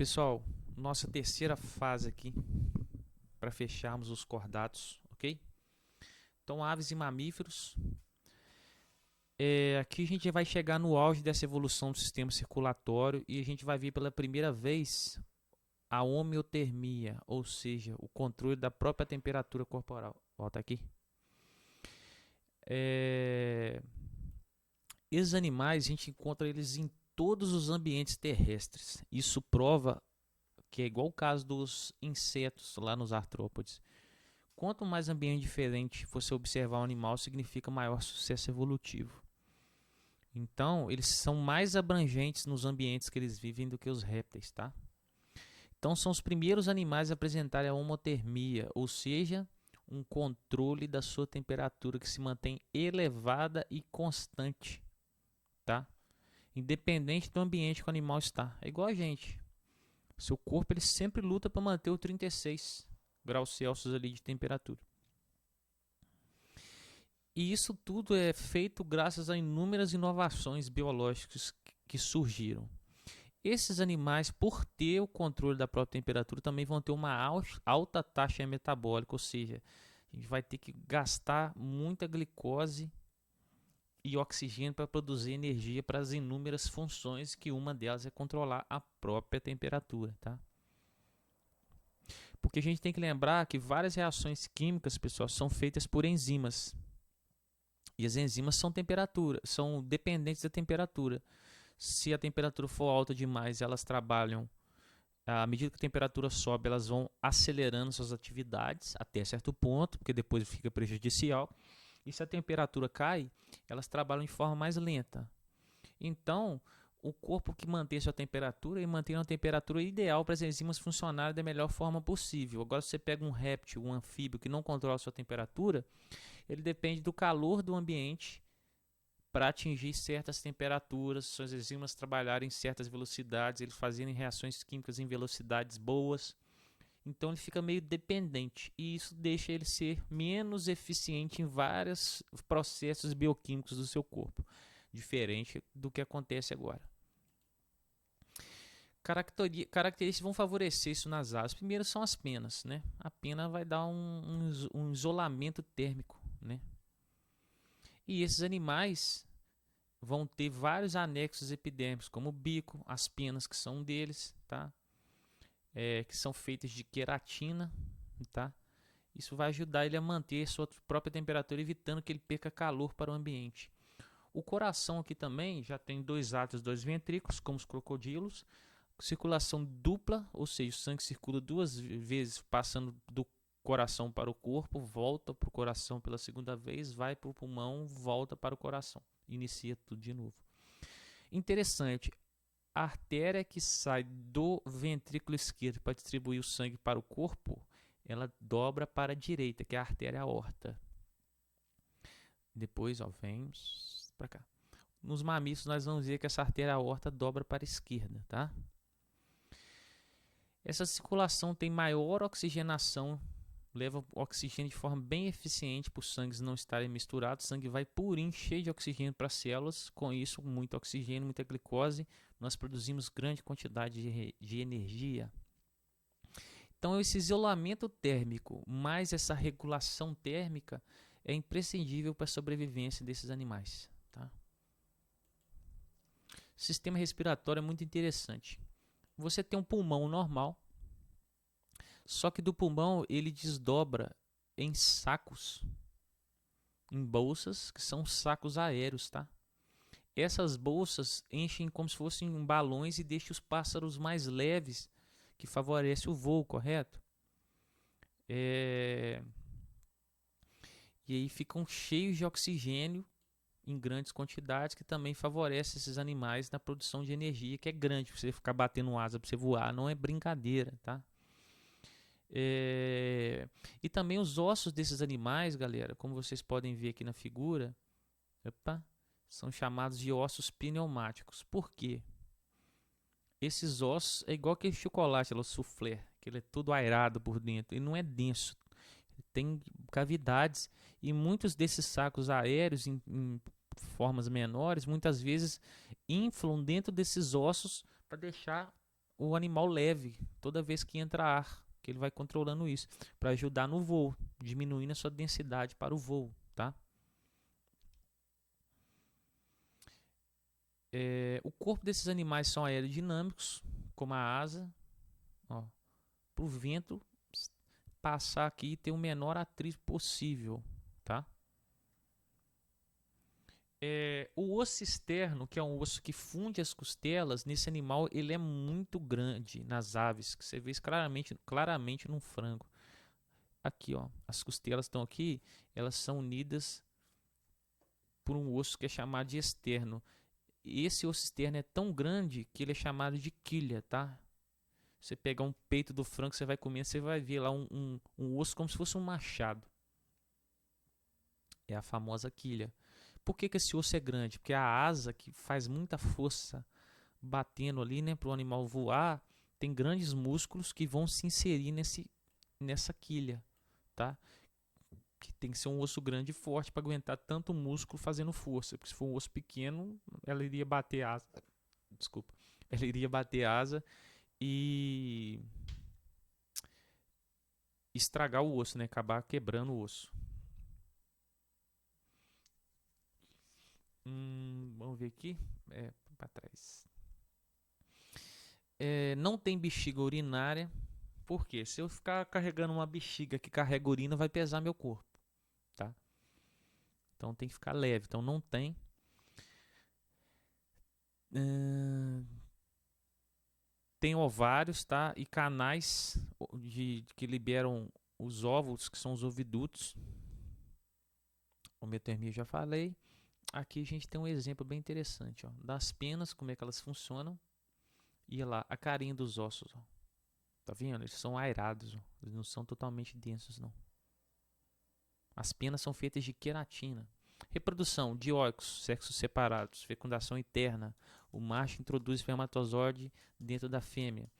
Pessoal, nossa terceira fase aqui para fecharmos os cordatos, ok? Então, aves e mamíferos. Aqui a gente vai chegar no auge dessa evolução do sistema circulatório e a gente vai ver pela primeira vez a homeotermia, ou seja, o controle da própria temperatura corporal. Volta aqui. Esses animais a gente encontra eles em todos os ambientes terrestres. Isso prova que é igual o caso dos insetos lá nos artrópodes. Quanto mais ambiente diferente você observar um animal, significa maior sucesso evolutivo. Então, eles são mais abrangentes nos ambientes que eles vivem do que os répteis, tá? Então, são os primeiros animais a apresentarem a homotermia, ou seja, um controle da sua temperatura que se mantém elevada e constante, tá? Independente do ambiente que o animal está. É igual a gente. Seu corpo ele sempre luta para manter o 36 graus Celsius ali de temperatura. E isso tudo é feito graças a inúmeras inovações biológicas que surgiram. Esses animais, por ter o controle da própria temperatura, também vão ter uma alta taxa metabólica, ou seja, a gente vai ter que gastar muita glicose e oxigênio para produzir energia para as inúmeras funções, que uma delas é controlar a própria temperatura, tá? Porque a gente tem que lembrar que várias reações químicas, pessoal, são feitas por enzimas. E as enzimas são dependentes da temperatura. Se a temperatura for alta demais, elas trabalham, à medida que a temperatura sobe, elas vão acelerando suas atividades até certo ponto, porque depois fica prejudicial. E se a temperatura cai, elas trabalham de forma mais lenta. Então, o corpo que mantém sua temperatura e mantém uma temperatura ideal para as enzimas funcionarem da melhor forma possível. Agora, se você pega um réptil, um anfíbio que não controla a sua temperatura, ele depende do calor do ambiente para atingir certas temperaturas, suas enzimas trabalharem em certas velocidades, eles fazerem reações químicas em velocidades boas. Então ele fica meio dependente e isso deixa ele ser menos eficiente em vários processos bioquímicos do seu corpo, diferente do que acontece agora. Características vão favorecer isso nas aves. Primeiro são as penas, né? A pena vai dar um isolamento térmico, né? E esses animais vão ter vários anexos epidérmicos, como o bico, as penas, que são um deles, tá? Que são feitas de queratina, tá? Isso vai ajudar ele a manter sua própria temperatura, evitando que ele perca calor para o ambiente. O coração aqui também já tem dois átrios, dois ventrículos, como os crocodilos. Circulação dupla, ou seja, o sangue circula duas vezes, passando do coração para o corpo, volta para o coração pela segunda vez, vai para o pulmão, volta para o coração. Inicia tudo de novo. Interessante, a artéria que sai do ventrículo esquerdo para distribuir o sangue para o corpo, ela dobra para a direita, que é a artéria aorta. Depois, vem para cá. Nos mamíferos, nós vamos ver que essa artéria aorta dobra para a esquerda, tá? Essa circulação tem maior oxigenação, leva oxigênio de forma bem eficiente para os sangues não estarem misturados. O sangue vai purinho, cheio de oxigênio para as células. Com isso, muito oxigênio, muita glicose, nós produzimos grande quantidade de energia. Então, esse isolamento térmico mais essa regulação térmica é imprescindível para a sobrevivência desses animais, tá? O sistema respiratório é muito interessante. Você tem um pulmão normal, só que do pulmão ele desdobra em sacos, em bolsas, que são sacos aéreos, tá? Essas bolsas enchem como se fossem balões e deixam os pássaros mais leves, que favorece o voo, correto? E aí ficam cheios de oxigênio em grandes quantidades, que também favorece esses animais na produção de energia, que é grande. Você ficar batendo asa para você voar não é brincadeira, tá? E também os ossos desses animais, galera, como vocês podem ver aqui na figura, são chamados de ossos pneumáticos. Por quê? Esses ossos é igual aquele chocolate, o soufflé, que ele é todo aerado por dentro, ele não é denso, tem cavidades, e muitos desses sacos aéreos em formas menores, muitas vezes inflam dentro desses ossos para deixar o animal leve toda vez que entra ar, que ele vai controlando isso, para ajudar no voo, diminuindo a sua densidade para o voo, tá? O corpo desses animais são aerodinâmicos, como a asa, para o vento passar aqui e ter o menor atrito possível, tá? O osso externo, que é um osso que funde as costelas, nesse animal ele é muito grande nas aves, que você vê isso claramente no frango. Aqui, ó, as costelas estão aqui, elas são unidas por um osso que é chamado de externo. E esse osso externo é tão grande que ele é chamado de quilha, tá? Você pegar um peito do frango, você vai comer, você vai ver lá um osso como se fosse um machado. É a famosa quilha. Por que esse osso é grande? Porque a asa, que faz muita força batendo ali, né, para o animal voar, tem grandes músculos que vão se inserir nessa quilha, tá? Que tem que ser um osso grande e forte para aguentar tanto músculo fazendo força. Porque se for um osso pequeno, ela iria bater asa. Desculpa. Ela iria bater asa e estragar o osso, né? Acabar quebrando o osso. Vamos ver aqui. Para trás. Não tem bexiga urinária. Por quê? Se eu ficar carregando uma bexiga que carrega urina, vai pesar meu corpo, tá? Então tem que ficar leve. Então não tem. Tem ovários, tá? E canais que liberam os óvulos, que são os ovidutos. Homeotermia já falei. Aqui a gente tem um exemplo bem interessante, ó, das penas, como é que elas funcionam. E olha lá, a carinha dos ossos, ó. Tá vendo? Eles são aerados, ó. Eles não são totalmente densos, não. As penas são feitas de queratina. Reprodução, dioicos, sexos separados, fecundação interna. O macho introduz espermatozoide dentro da fêmea.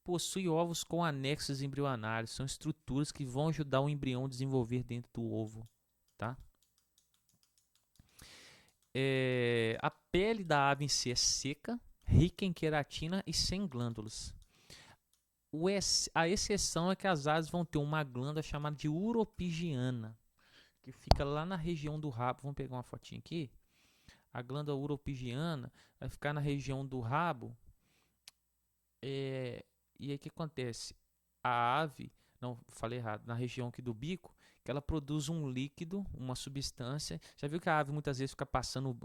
Possui ovos com anexos embrionários. São estruturas que vão ajudar o embrião a desenvolver dentro do ovo, tá? A pele da ave em si é seca, rica em queratina e sem glândulas. A exceção é que as aves vão ter uma glândula chamada de uropigiana, que fica lá na região do rabo. Vamos pegar uma fotinha aqui. A glândula uropigiana vai ficar na região do rabo. E aí o que acontece? A ave, não, falei errado, na região aqui do bico, que ela produz um líquido, uma substância. Já viu que a ave muitas vezes fica passando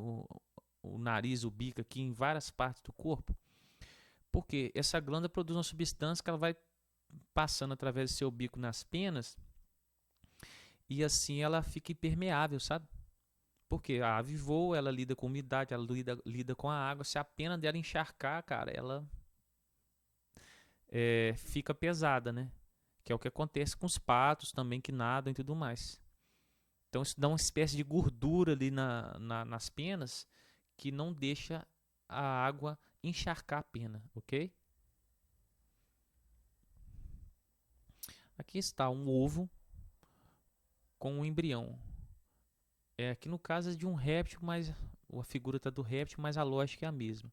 o nariz, o bico aqui em várias partes do corpo? Porque essa glândula produz uma substância que ela vai passando através do seu bico nas penas e assim ela fica impermeável, sabe? Porque a ave voa, ela lida com umidade, ela lida com a água. Se a pena dela encharcar, cara, ela fica pesada, né? Que é o que acontece com os patos também que nadam e tudo mais. Então isso dá uma espécie de gordura ali nas penas que não deixa a água encharcar a pena, ok? Aqui está um ovo com um embrião. Aqui no caso é de um réptil, mas a figura está do réptil, mas a lógica é a mesma.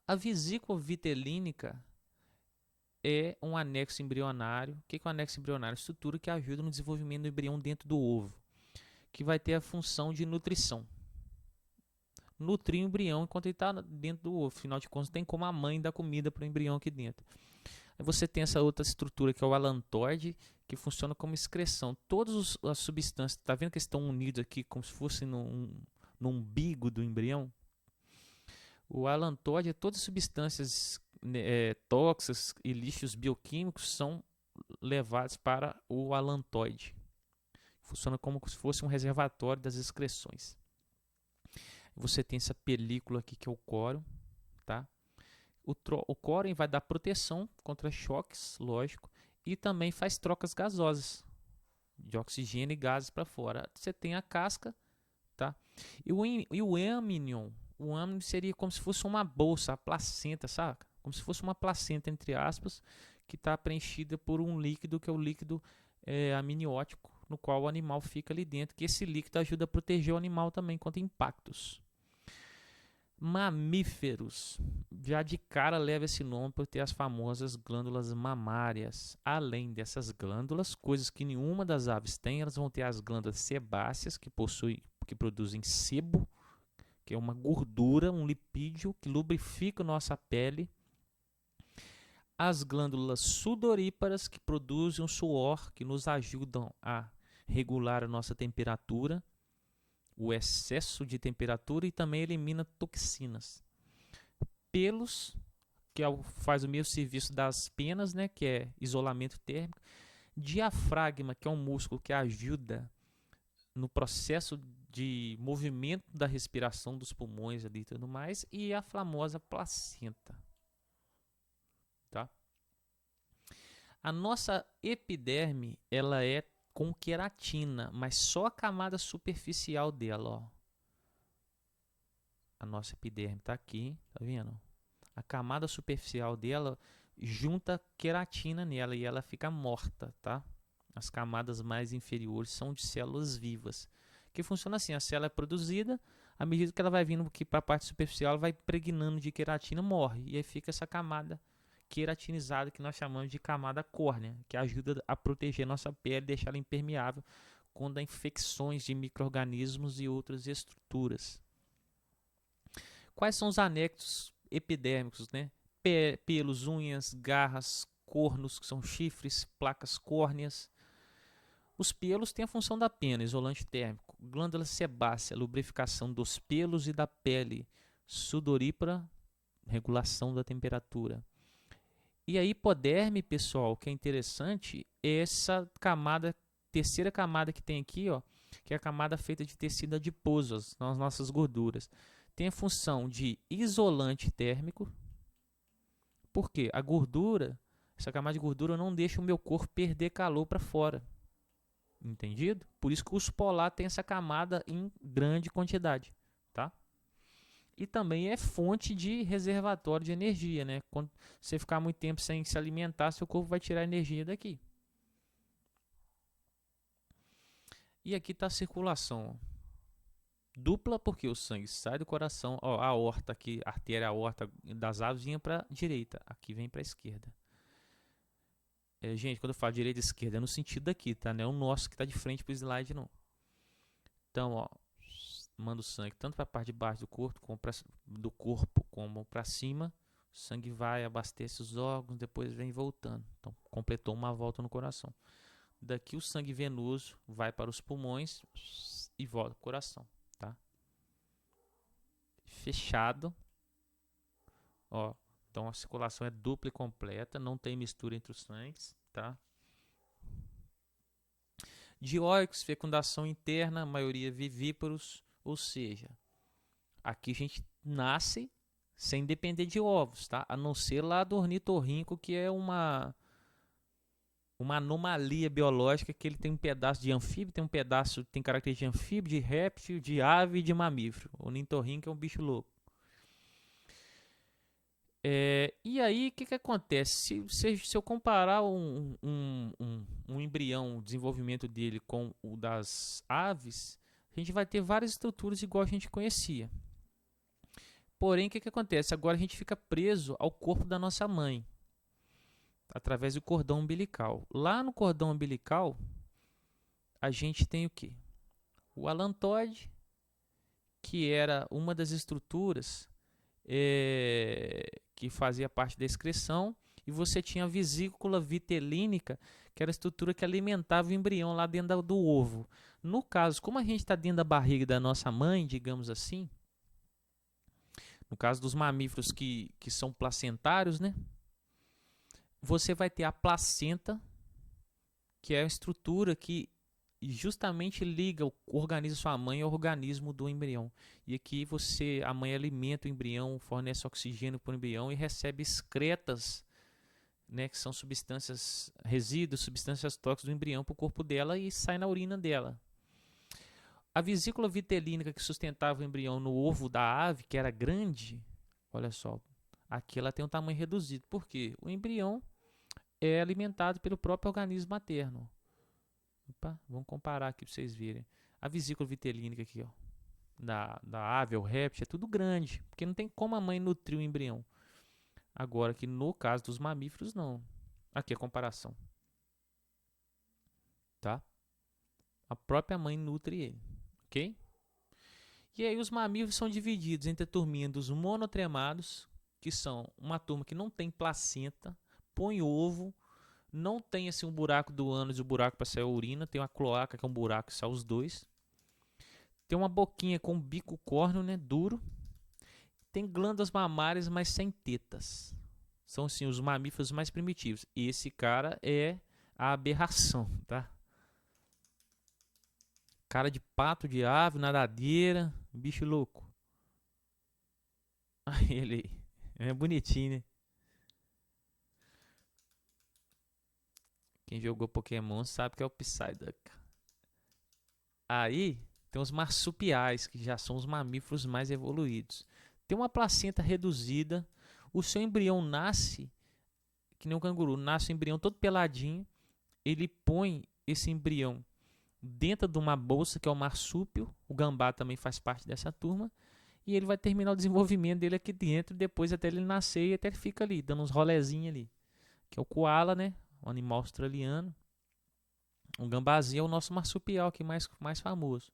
A vesícula vitelínica é um anexo embrionário. O que é um anexo embrionário? Estrutura que ajuda no desenvolvimento do embrião dentro do ovo, que vai ter a função de nutrição. Nutrir o embrião enquanto ele está dentro do ovo. Afinal de contas, tem como a mãe dar comida para o embrião aqui dentro. Aí você tem essa outra estrutura que é o alantoide, que funciona como excreção. Todas as substâncias, tá vendo que estão unidos aqui como se fossem no umbigo do embrião? O alantoide é todas as substâncias tóxicas e lixos bioquímicos são levados para o alantoide. Funciona como se fosse um reservatório das excreções. Você tem essa película aqui que é o coro, tá? O coro vai dar proteção contra choques, lógico, e também faz trocas gasosas de oxigênio e gases para fora. Você tem a casca, tá? E o amnion, seria como se fosse uma bolsa, a placenta, saca? Como se fosse uma placenta, entre aspas, que está preenchida por um líquido que é o líquido amniótico, no qual o animal fica ali dentro, que esse líquido ajuda a proteger o animal também contra impactos. Mamíferos. Já de cara leva esse nome por ter as famosas glândulas mamárias. Além dessas glândulas, coisas que nenhuma das aves tem, elas vão ter as glândulas sebáceas, que produzem sebo, que é uma gordura, um lipídio que lubrifica nossa pele. As glândulas sudoríparas, que produzem um suor, que nos ajudam a regular a nossa temperatura, o excesso de temperatura, e também elimina toxinas. Pelos, que faz o mesmo serviço das penas, né, que é isolamento térmico. Diafragma, que é um músculo que ajuda no processo de movimento da respiração dos pulmões ali e tudo mais. E a famosa placenta. Tá? A nossa epiderme, ela é com queratina, mas só a camada superficial dela, ó. A nossa epiderme está aqui, tá vendo? A camada superficial dela junta queratina nela e ela fica morta, tá? As camadas mais inferiores são de células vivas, que funciona assim: a célula é produzida, à medida que ela vai vindo aqui para a parte superficial, ela vai impregnando de queratina, morre, e aí fica essa camada queratinizada que nós chamamos de camada córnea, que ajuda a proteger nossa pele, deixar ela impermeável contra infecções de micro-organismos e outras estruturas. Quais são os anexos epidérmicos, né? Pelos, unhas, garras, cornos, que são chifres, placas córneas. Os pelos têm a função da pena, isolante térmico. Glândula sebácea, lubrificação dos pelos e da pele. Sudorípara, regulação da temperatura. E a hipoderme, pessoal, que é interessante, é essa camada, terceira camada que tem aqui, ó, que é a camada feita de tecido adiposo, as nossas gorduras. Tem a função de isolante térmico. Por quê? A gordura, essa camada de gordura não deixa o meu corpo perder calor para fora. Entendido? Por isso que o urso polar tem essa camada em grande quantidade, tá? E também é fonte de reservatório de energia, né? Quando você ficar muito tempo sem se alimentar, seu corpo vai tirar energia daqui. E aqui está a circulação dupla, porque o sangue sai do coração, ó, a aorta aqui, a artéria aorta das aves vinha para a direita, aqui vem para a esquerda. Gente, quando eu falo direita e esquerda, é no sentido daqui, tá? Não é o nosso que está de frente para o slide, não. Então, ó, manda o sangue tanto para a parte de baixo do corpo como para cima. O sangue vai, abastece os órgãos, depois vem voltando. Então, completou uma volta no coração. Daqui o sangue venoso vai para os pulmões e volta para o coração, tá? Fechado. Ó, então a circulação é dupla e completa, não tem mistura entre os sangues, tá? Dioicos, fecundação interna, a maioria vivíparos, ou seja, aqui a gente nasce sem depender de ovos, tá? A não ser lá do ornitorrinco, que é uma anomalia biológica, que ele tem um pedaço de anfíbio, tem característica de anfíbio, de réptil, de ave e de mamífero. O ornitorrinco é um bicho louco. E aí, o que acontece? Se eu comparar um embrião, o desenvolvimento dele com o das aves, a gente vai ter várias estruturas igual a gente conhecia. Porém, o que acontece? Agora a gente fica preso ao corpo da nossa mãe, através do cordão umbilical. Lá no cordão umbilical, a gente tem o quê? O alantoide, que era uma das estruturas que fazia parte da excreção, e você tinha a vesícula vitelínica, que era a estrutura que alimentava o embrião lá dentro do ovo. No caso, como a gente está dentro da barriga da nossa mãe, digamos assim, no caso dos mamíferos que são placentários, né? Você vai ter a placenta, que é a estrutura que justamente liga o organismo da sua mãe ao organismo do embrião. E aqui a mãe alimenta o embrião, fornece oxigênio para o embrião e recebe excretas, né, que são substâncias, resíduos, substâncias tóxicas do embrião para o corpo dela e sai na urina dela. A vesícula vitelínica que sustentava o embrião no ovo da ave, que era grande, olha só, aqui ela tem um tamanho reduzido. Por quê? O embrião é alimentado pelo próprio organismo materno. Opa, vamos comparar aqui para vocês verem. A vesícula vitelínica aqui, ó. da ave ou réptil é tudo grande, porque não tem como a mãe nutrir o embrião. Agora que no caso dos mamíferos, não. Aqui a comparação, tá? A própria mãe nutre ele, ok? E aí os mamíferos são divididos entre a turminha dos monotremados, que são uma turma que não tem placenta, põe ovo, não tem assim um buraco do ânus e o buraco para sair a urina, tem uma cloaca que é um buraco que sai os dois. Tem uma boquinha com bico córneo, né, duro. Tem glândulas mamárias, mas sem tetas. São assim os mamíferos mais primitivos. E esse cara é a aberração, tá? Cara de pato, de ave, nadadeira, bicho louco. Aí ele é bonitinho, né? Quem jogou Pokémon sabe que é o Psyduck. Aí tem os marsupiais, que já são os mamíferos mais evoluídos. Tem uma placenta reduzida. O seu embrião nasce, que nem o canguru, nasce o embrião todo peladinho. Ele põe esse embrião dentro de uma bolsa que é o marsúpio. O gambá também faz parte dessa turma. E ele vai terminar o desenvolvimento dele aqui dentro, depois até ele nascer e até ele fica ali, dando uns rolezinhos ali. Que é o koala, né? O animal australiano. O gambazinho é o nosso marsupial aqui mais famoso.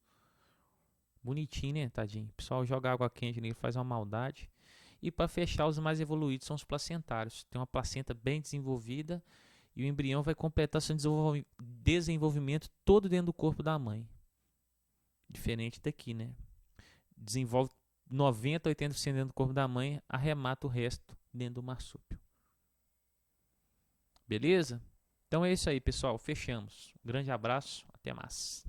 Bonitinho, né, tadinho? O pessoal joga água quente nele, faz uma maldade. E para fechar, os mais evoluídos são os placentários. Tem uma placenta bem desenvolvida e o embrião vai completar seu desenvolvimento todo dentro do corpo da mãe. Diferente daqui, né? Desenvolve 90, 80% dentro do corpo da mãe, arremata o resto dentro do marsúpio. Beleza? Então é isso aí, pessoal. Fechamos. Um grande abraço. Até mais.